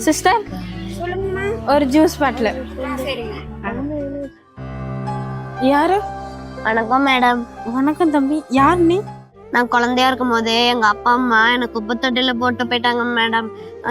Sister சொல்லுங்கம்மா. ஒரு juice bottle. சரிங்க. யாரு? வணக்கம் மேடம். வணக்கம் தம்பி. யார் நீ? நான் குழந்தையா இருக்கும் போதே எங்க அப்பா அம்மா எனக்கு குப்பைத்தொட்டில போட்டு போயிட்டாங்க மேடம்.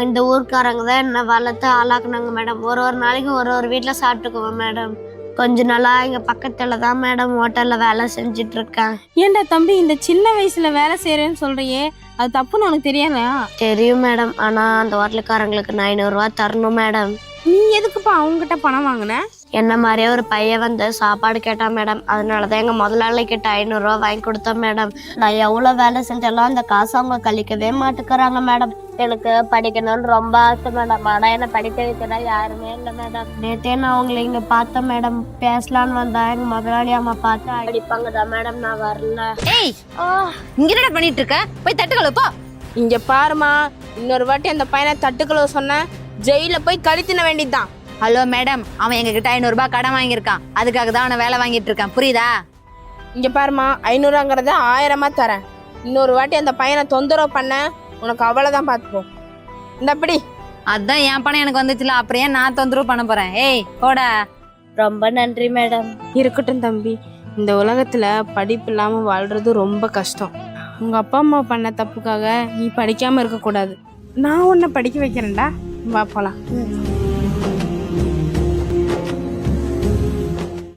இந்த ஊர்க்காரங்க தான் என்ன வளர்த்து ஆளாக்குனாங்க மேடம். ஒரு நாளைக்கு ஒரு வீட்டுல சாப்பிட்டுக்குவோம் மேடம். கொஞ்ச நாளா இங்க பக்கத்துல தான் மேடம் ஹோட்டல்ல வேலை செஞ்சுட்டு இருக்கேன். ஏண்டா தம்பி, இந்த சின்ன வயசுல வேலை செய்யறேன்னு சொல்றியே, அது தப்புன்னு உனக்கு தெரியாதா? தெரியும் மேடம். ஆனா அந்த ஹோட்டலுக்காரங்களுக்கு நான் 500 ரூபா தரணும் மேடம். நீ எதுக்குப்பா அவங்ககிட்ட பணம் வாங்கின? என்ன மாதிரியே ஒரு பையன் வந்து சாப்பாடு கேட்டான் மேடம். அதனாலதான் எங்க முதலாளி கிட்ட 500 ரூபா வாங்கி கொடுத்தேன் மேடம். நான் எவ்வளவு வேலை செஞ்சாலும் அந்த காசு அவங்க கழிக்கவே மாட்டுக்கிறாங்க மேடம். எனக்கு படிக்கணும்னு ரொம்ப ஆசை மேடம். ஆனா என்ன படிக்க வைக்கிறா யாருமே இல்லை மேடம். நேத்தே நான் அவங்களை இங்க பார்த்தேன் மேடம். பேசலான்னு வந்தா எங்க முதலாளி அம்மா பார்த்து அடிப்பாங்கதான் மேடம். நான் வரல. ஏய், இங்க என்னடா பண்ணிட்டு இருக்க? போய் தட்டுக்கல போ. இங்க பாருமா, இன்னொரு வாட்டி அந்த பையனை தட்டுக்களோ சொன்ன ஜெயில போய் கழித்தின வேண்டியதுதான். ஹலோ மேடம், அவன் எங்ககிட்ட 500 ரூபாய் கடன் வாங்கியிருக்கான். அதுக்காக தான் அவனை வேலை வாங்கிட்டு இருக்கான், புரியுதா? இங்க பாருமா, 500ங்கிறத 1000 தரேன். இன்னொரு வாட்டி அந்த பையனை தொந்தரவு பண்ண உனக்கு அவ்வளவுதான் பார்த்துப்போம். இந்தப்படி. அதான் என் பணம் எனக்கு வந்துச்சுல, அப்புறம் ஏன் நான் தொந்தரவு பண்ண போறேன்? ஏய் போடா. ரொம்ப நன்றி மேடம். இருக்கட்டும் தம்பி, இந்த உலகத்துல படிப்பு இல்லாம வாழ்றது ரொம்ப கஷ்டம். உங்க அப்பா அம்மா பண்ண தப்புக்காக நீ படிக்காம இருக்க கூடாது. நான் உன்னை படிக்க வைக்கிறேன்டா. வா போலாம்.